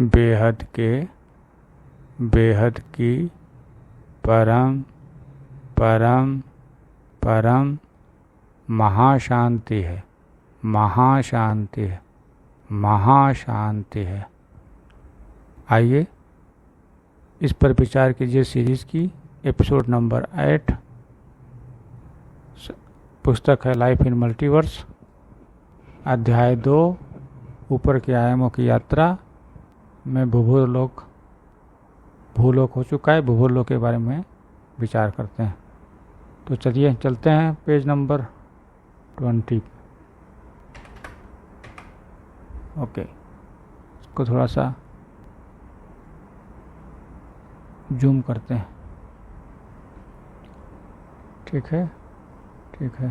बेहद के, बेहद की, परम परम परम महाशांति है, महाशांति है, महाशांति है। आइए इस पर विचार कीजिए। सीरीज की एपिसोड नंबर 8, पुस्तक है लाइफ इन मल्टीवर्स, अध्याय 2, ऊपर के आयामों की यात्रा में भूलोक हो चुका है। भूलोक के बारे में विचार करते हैं। तो चलिए चलते हैं पेज नंबर 20। ओके, इसको थोड़ा सा जूम करते हैं। ठीक है, ठीक है,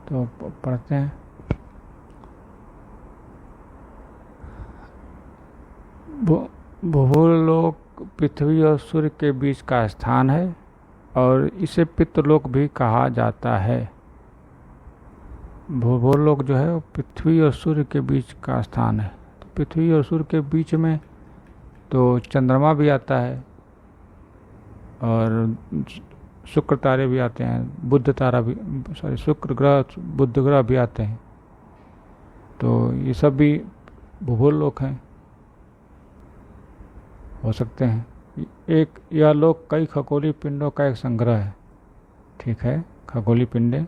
तो पढ़ते हैं। भूलोक पृथ्वी और सूर्य के बीच का स्थान है और इसे पितृलोक भी कहा जाता है। भूलोक जो है वो पृथ्वी और सूर्य के बीच का स्थान है। तो पृथ्वी और सूर्य के बीच में तो चंद्रमा भी आता है और शुक्र तारे भी आते हैं, बुध तारा भी, शुक्र ग्रह, बुध ग्रह भी आते हैं। तो ये सब भी भूलोक हैं, हो सकते हैं। एक यह लोक कई खगोलीय पिंडों का एक संग्रह है। ठीक है, खगोलीय पिंडे।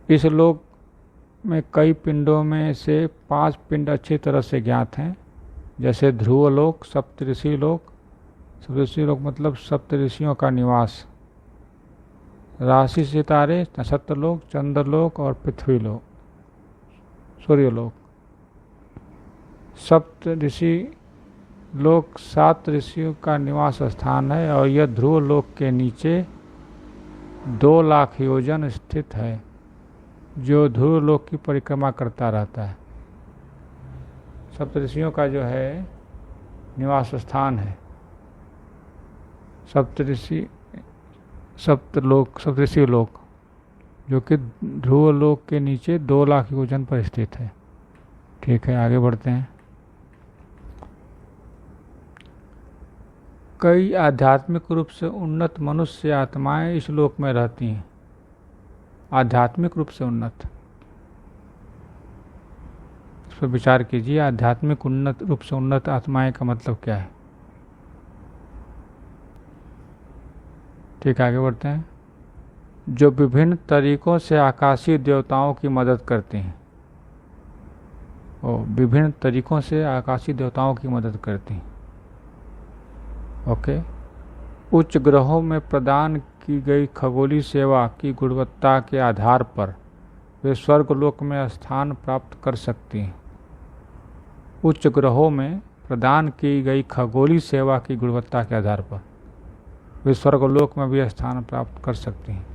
इस लोक में कई पिंडों में से 5 पिंड अच्छी तरह से ज्ञात हैं, जैसे ध्रुवलोक, सप्तऋषि लोक। सप्तऋषि लोक मतलब सप्तऋषियों का निवास, राशि सितारे, नक्षत्रलोक, चंद्रलोक और पृथ्वीलोक, सूर्यलोक। सप्तऋषि लोक 7 ऋषियों का निवास स्थान है और यह ध्रुव लोक के नीचे 2 लाख योजन स्थित है, जो ध्रुव लोक की परिक्रमा करता रहता है। सप्तऋषियों का जो है निवास स्थान है सप्तऋषि लोक, जो कि ध्रुव लोक के नीचे 2 लाख योजन पर स्थित है। ठीक है, आगे बढ़ते हैं। कई आध्यात्मिक रूप से उन्नत मनुष्य आत्माएं इस लोक में रहती हैं। आध्यात्मिक रूप से उन्नत, इस पर विचार कीजिए। आध्यात्मिक उन्नत रूप से उन्नत आत्माएं का मतलब क्या है? ठीक, आगे बढ़ते हैं। जो विभिन्न तरीकों से आकाशीय देवताओं की मदद करते हैं। विभिन्न तरीकों से आकाशीय देवताओं की मदद करती हैं। ओके। उच्च ग्रहों में प्रदान की गई खगोलीय सेवा की गुणवत्ता के आधार पर वे स्वर्गलोक में स्थान प्राप्त कर सकती हैं। उच्च ग्रहों में प्रदान की गई खगोलीय सेवा की गुणवत्ता के आधार पर वे स्वर्गलोक में भी स्थान प्राप्त कर सकती हैं।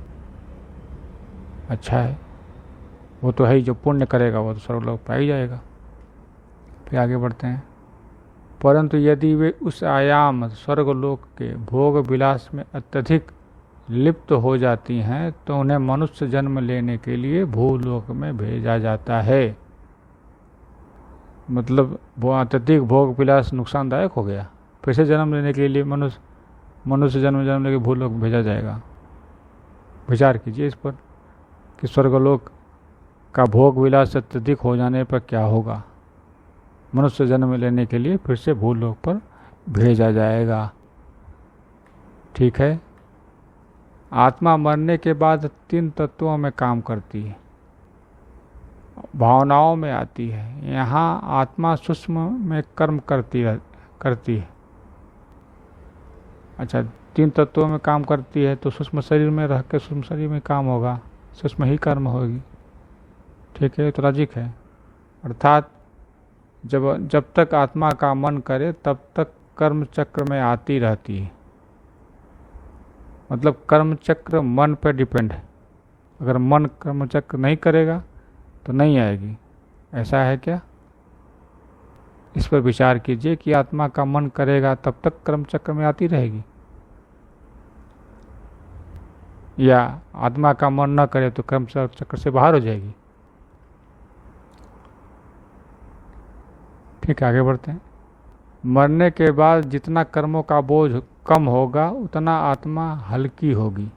अच्छा है, वो तो है ही, जो पुण्य करेगा वो तो स्वर्गलोक पाई ही जाएगा। फिर आगे बढ़ते हैं। परंतु यदि वे उस आयाम स्वर्गलोक के भोग विलास में अत्यधिक लिप्त हो जाती हैं तो उन्हें मनुष्य जन्म लेने के लिए भूलोक में भेजा जाता है। मतलब वो अत्यधिक भोग विलास नुकसानदायक हो गया, फिर से जन्म लेने के लिए मनुष्य जन्म लेके भूलोक भेजा जाएगा। विचार कीजिए इस पर कि स्वर्गलोक का भोग विलास अत्यधिक हो जाने पर क्या होगा। मनुष्य जन्म लेने के लिए फिर से भूलोक पर भेजा जाएगा। ठीक है। आत्मा मरने के बाद 3 तत्वों में काम करती है, भावनाओं में आती है। यहाँ आत्मा सूक्ष्म में कर्म करती है। अच्छा, 3 तत्वों में काम करती है तो सूक्ष्म शरीर में रह के सूक्ष्म शरीर में काम होगा, सूक्ष्म ही कर्म होगी। ठीक है, तो लॉजिक है। अर्थात जब तक आत्मा का मन करे तब तक कर्म चक्र में आती रहती है। मतलब कर्म चक्र मन पर डिपेंड है। अगर मन कर्म चक्र नहीं करेगा तो नहीं आएगी। ऐसा है क्या? इस पर विचार कीजिए कि आत्मा का मन करेगा तब तक कर्म चक्र में आती रहेगी, या आत्मा का मन न करे तो कर्म चक्र से बाहर हो जाएगी। ठीक है, आगे बढ़ते हैं। मरने के बाद जितना कर्मों का बोझ कम होगा उतना आत्मा हल्की होगी।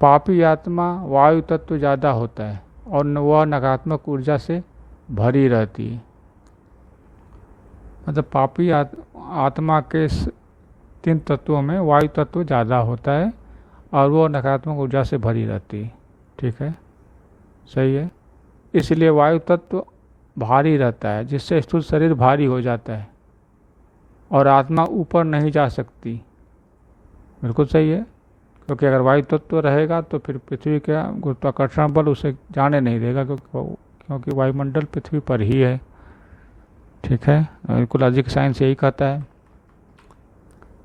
पापी आत्मा वायु तत्व ज़्यादा होता है और वह नकारात्मक ऊर्जा से भरी रहती है। मतलब पापी आत्मा के 3 तत्वों में वायु तत्व ज़्यादा होता है और वो नकारात्मक ऊर्जा से भरी रहती है। ठीक है, सही है। इसलिए वायु तत्व भारी रहता है, जिससे स्थूल शरीर भारी हो जाता है और आत्मा ऊपर नहीं जा सकती। बिल्कुल सही है, क्योंकि अगर वायु तत्व रहेगा तो फिर पृथ्वी का गुरुत्वाकर्षण बल उसे जाने नहीं देगा, क्योंकि वायुमंडल पृथ्वी पर ही है। ठीक है, बिल्कुल लॉजिक साइंस यही कहता है।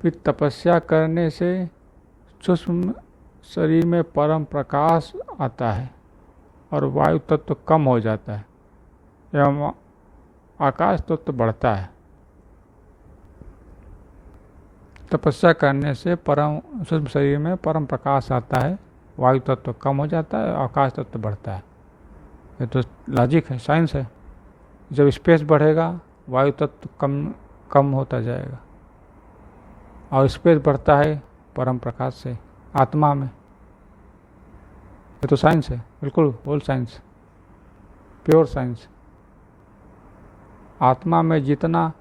फिर तपस्या करने से सूक्ष्म शरीर में परम प्रकाश आता है और वायु तत्व कम हो जाता है एवं आकाश तत्व बढ़ता है। तपस्या करने से परम सूक्ष्म शरीर में परम प्रकाश आता है, वायु तत्व कम हो जाता है, आकाश तत्व बढ़ता है। ये तो लॉजिक है, साइंस है। जब स्पेस बढ़ेगा वायु तत्व कम होता जाएगा और स्पेस बढ़ता है परम प्रकाश से आत्मा में। ये तो साइंस है, बिल्कुल होल साइंस, प्योर साइंस। आत्मा में जितना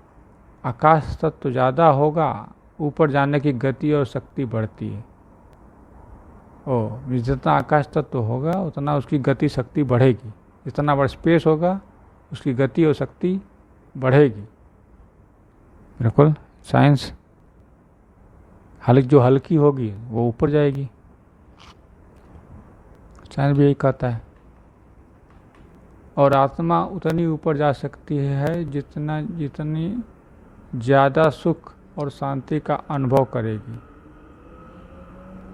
आकाश तत्व ज़्यादा होगा ऊपर जाने की गति और शक्ति बढ़ती है। जितना आकाश तत्व होगा उतना उसकी गति शक्ति बढ़ेगी, जितना बड़ा स्पेस होगा उसकी गति और शक्ति बढ़ेगी। बिल्कुल साइंस। जो हल्की होगी वो ऊपर जाएगी, साइंस भी यही कहता है। और आत्मा उतनी ऊपर जा सकती है जितनी ज़्यादा सुख और शांति का अनुभव करेगी।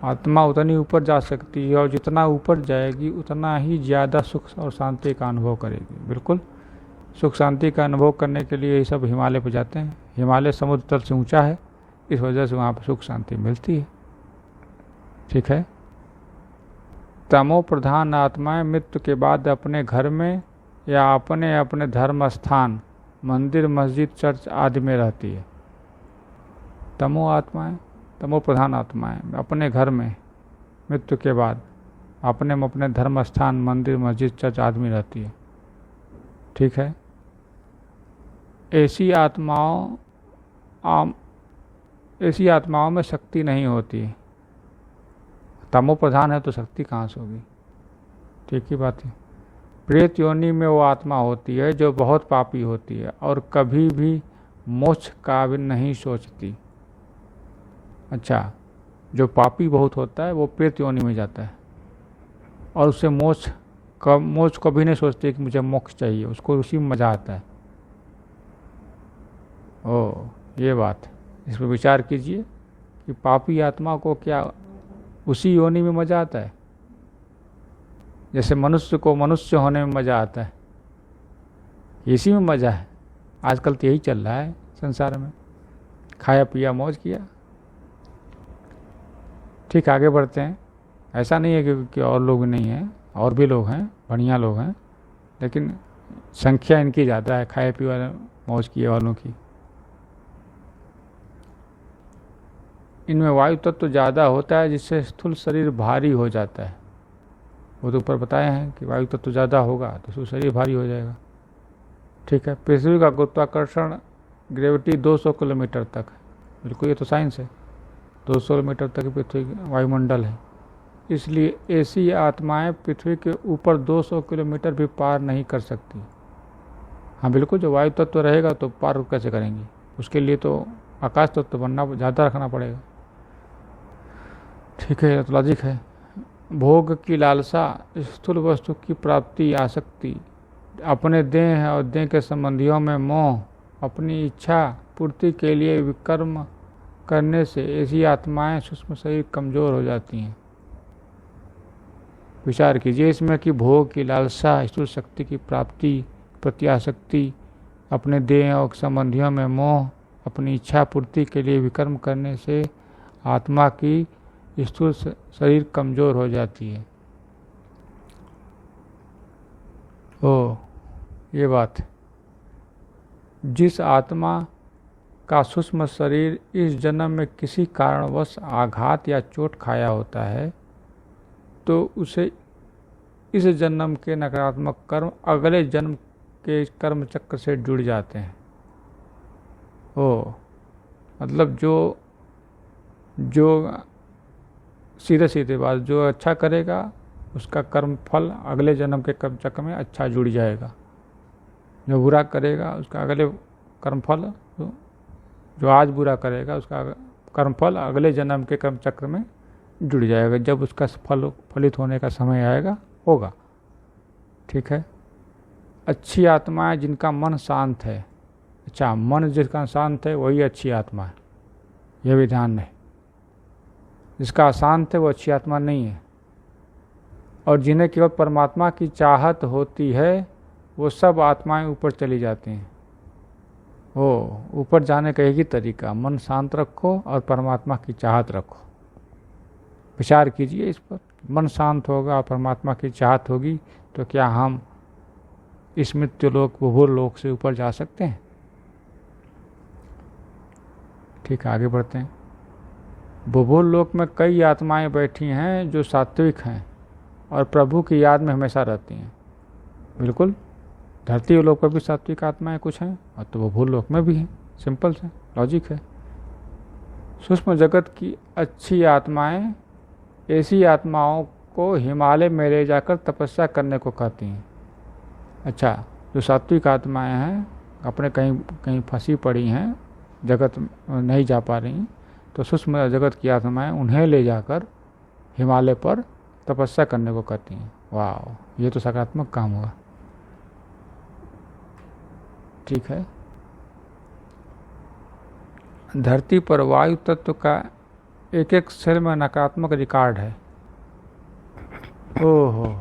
आत्मा उतनी ऊपर जा सकती है और जितना ऊपर जाएगी उतना ही ज़्यादा सुख और शांति का अनुभव करेगी। बिल्कुल, सुख शांति का अनुभव करने के लिए ये सब हिमालय पर जाते हैं। हिमालय समुद्र तल से ऊंचा है, इस वजह से वहाँ पर सुख शांति मिलती है। ठीक है। तमो प्रधान आत्माएं मृत्यु के बाद अपने घर में या अपने धर्म स्थान, मंदिर, मस्जिद, चर्च आदि में रहती है। तमो प्रधान आत्माएं अपने घर में मृत्यु के बाद अपने धर्म स्थान, मंदिर, मस्जिद, चर्च आदि में रहती है। ठीक है। ऐसी आत्माओं में शक्ति नहीं होती। तमो प्रधान है तो शक्ति कहाँ से होगी? ठीक ही बात है। प्रेत योनि में वो आत्मा होती है जो बहुत पापी होती है और कभी भी मोक्ष का भी नहीं सोचती। अच्छा, जो पापी बहुत होता है वो प्रेत योनि में जाता है और उससे मोक्ष कभी नहीं सोचते कि मुझे मोक्ष चाहिए, उसको उसी में मज़ा आता है। ये बात, इस पर विचार कीजिए कि पापी आत्मा को क्या उसी योनि में मज़ा आता है जैसे मनुष्य को मनुष्य होने में मज़ा आता है? इसी में मज़ा है। आजकल तो यही चल रहा है संसार में, खाया पिया मौज किया। ठीक, आगे बढ़ते हैं। ऐसा नहीं है कि और लोग नहीं हैं, और भी लोग हैं, बढ़िया लोग हैं, लेकिन संख्या इनकी ज़्यादा है खाए पिए मौज किए वालों की। इनमें वायु तत्व तो ज़्यादा होता है जिससे स्थूल शरीर भारी हो जाता है। वो तो ऊपर बताए हैं कि वायु तत्व तो ज़्यादा होगा तो स्थूल शरीर भारी हो जाएगा। ठीक है। पृथ्वी का गुरुत्वाकर्षण ग्रेविटी 200 किलोमीटर तक है। बिल्कुल, ये तो साइंस है। 200 किलोमीटर तक पृथ्वी वायुमंडल है। इसलिए ऐसी आत्माएं पृथ्वी के ऊपर 200 किलोमीटर भी पार नहीं कर सकती। हाँ बिल्कुल, जो वायु तत्व रहेगा तो पार कैसे करेंगी? उसके लिए तो आकाश तत्व बनना ज़्यादा रखना पड़ेगा। ठीक है, तो लॉजिक है। भोग की लालसा, स्थूल वस्तु की प्राप्ति, आसक्ति, अपने देह और देह के संबंधियों में मोह, अपनी इच्छा पूर्ति के लिए विकर्म करने से ऐसी आत्माएं सूक्ष्म शरीर कमज़ोर हो जाती हैं। विचार कीजिए इसमें कि भोग की लालसा, स्थूल शक्ति की प्राप्ति, प्रति आसक्ति, अपने देह और संबंधियों में मोह, अपनी इच्छा पूर्ति के लिए विकर्म करने से आत्मा की स्थूल शरीर कमज़ोर हो जाती है। ये बात। जिस आत्मा का सूक्ष्म शरीर इस जन्म में किसी कारणवश आघात या चोट खाया होता है, तो उसे इस जन्म के नकारात्मक कर्म अगले जन्म के कर्म चक्र से जुड़ जाते हैं। मतलब जो सीधे सीधे बात, जो अच्छा करेगा उसका कर्म फल अगले जन्म के कर्म चक्र में अच्छा जुड़ जाएगा, जो बुरा करेगा उसका अगले कर्म फल, जो आज बुरा करेगा उसका कर्म फल अगले जन्म के कर्म चक्र में जुड़ जाएगा, जब उसका फल फलित होने का समय आएगा होगा। ठीक है। अच्छी आत्माएं जिनका मन शांत है, अच्छा मन जिसका शांत है वही अच्छी आत्मा है, यह भी ध्यान है। जिसका अशांत है वो अच्छी आत्मा नहीं है। और जिन्हें केवल परमात्मा की चाहत होती है वो सब आत्माएं ऊपर चली जाती हैं। ऊपर जाने का एक ही तरीका, मन शांत रखो और परमात्मा की चाहत रखो। विचार कीजिए इस पर। मन शांत होगा और परमात्मा की चाहत होगी तो क्या हम इस मृत्यु लोक भूल लोक से ऊपर जा सकते हैं? ठीक है, आगे बढ़ते हैं। भूल लोक में कई आत्माएं बैठी हैं जो सात्विक हैं और प्रभु की याद में हमेशा रहती हैं। बिल्कुल, धरती लोक पर भी सात्विक आत्माएं कुछ हैं और तो भूल लोक में भी हैं। सिंपल से लॉजिक है। सूक्ष्म जगत की अच्छी आत्माएं ऐसी आत्माओं को हिमालय में ले जाकर तपस्या करने को कहती हैं। अच्छा, जो सात्विक आत्माएं हैं अपने कहीं फंसी पड़ी हैं, जगत नहीं जा पा रही, तो सूक्ष्म जगत की आत्माएं उन्हें ले जाकर हिमालय पर तपस्या करने को कहती हैं। वाह, ये तो सकारात्मक काम हुआ। ठीक है। धरती पर वायु तत्व का एक एक सेल में नकारात्मक रिकॉर्ड है। ओहो,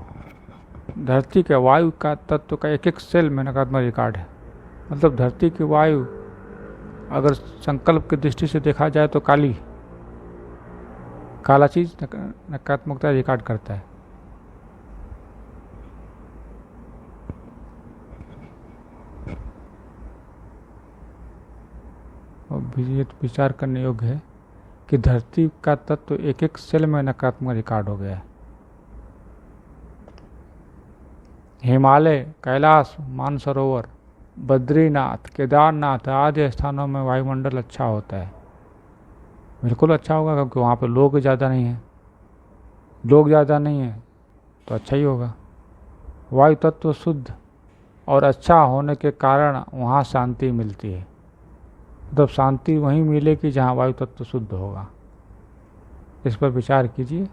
धरती के वायु का तत्व का एक एक सेल में नकारात्मक रिकॉर्ड है। मतलब धरती की वायु अगर संकल्प की दृष्टि से देखा जाए तो काला चीज नकारात्मकता रिकॉर्ड करता है। और ये तो विचार करने योग्य है कि धरती का तत्व एक एक सेल में नकारात्मक रिकॉर्ड हो गया है। हिमालय, कैलाश, मानसरोवर, बद्रीनाथ, केदारनाथ आदि स्थानों में वायुमंडल अच्छा होता है। बिल्कुल अच्छा होगा, क्योंकि वहाँ पे लोग ज़्यादा नहीं हैं। लोग ज़्यादा नहीं हैं तो अच्छा ही होगा। वायु तत्व शुद्ध और अच्छा होने के कारण वहाँ शांति मिलती है। मतलब शांति वहीं मिलेगी जहाँ वायु तत्व शुद्ध होगा। इस पर विचार कीजिए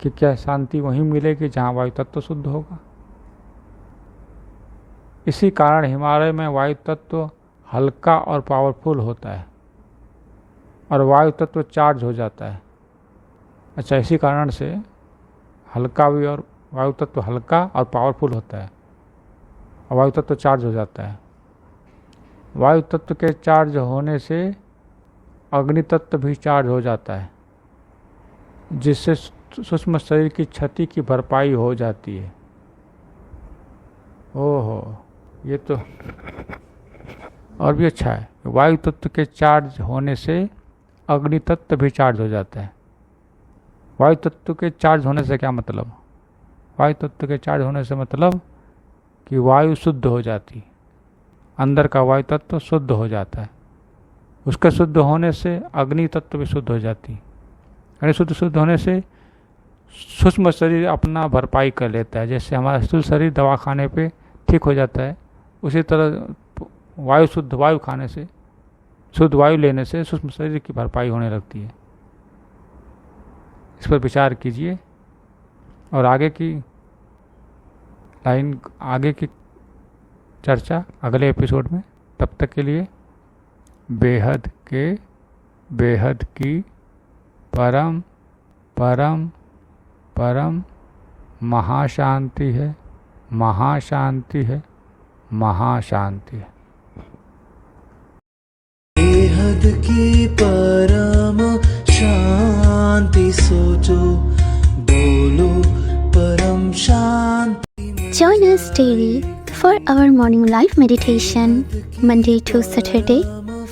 कि क्या शांति वहीं मिलेगी जहाँ वायु तत्व शुद्ध होगा। इसी कारण हिमालय में वायु तत्व हल्का और पावरफुल होता है और वायु तत्व चार्ज हो जाता है। अच्छा, इसी कारण से हल्का भी और वायु तत्व हल्का और पावरफुल होता है और वायु तत्व चार्ज हो जाता है। वायु तत्व के चार्ज होने से अग्नि तत्व भी चार्ज हो जाता है, जिससे सूक्ष्म शरीर की क्षति की भरपाई हो जाती है। ओहो, ये तो और भी अच्छा है। वायु तत्व के चार्ज होने से अग्नि तत्व भी चार्ज हो जाता है। वायु तत्व के चार्ज होने से क्या मतलब? वायु तत्व के चार्ज होने से मतलब कि वायु शुद्ध हो जाती है, अंदर का वायु तत्व शुद्ध हो जाता है। उसके शुद्ध होने से अग्नि तत्व भी शुद्ध हो जाती है। अग्नि शुद्ध होने से सूक्ष्म शरीर अपना भरपाई कर लेता है। जैसे हमारा स्थूल शरीर दवाखाने पे ठीक हो जाता है, उसी तरह वायु शुद्ध वायु खाने से, शुद्ध वायु लेने से सूक्ष्म शरीर की भरपाई होने लगती है। इस पर विचार कीजिए और आगे की चर्चा अगले एपिसोड में। तब तक के लिए बेहद की परम परम परम महाशांति है, महाशांति है, महाशांति है। बेहद की परम शांति सोचो, बोलो परम शांति। Join us daily for our morning live meditation, Monday to Saturday,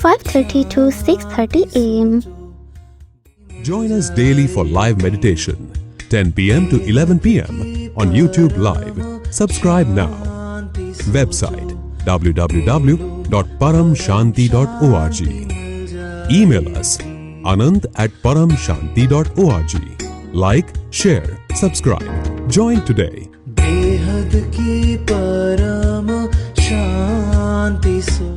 5:30 to 6:30 a.m. Join us daily for live meditation, 10 p.m. to 11 p.m. on YouTube Live. Subscribe now. Website www.paramshanti.org. Email us anant@paramshanti.org. Like, share, subscribe. Join today. बेहद की परम शांति सो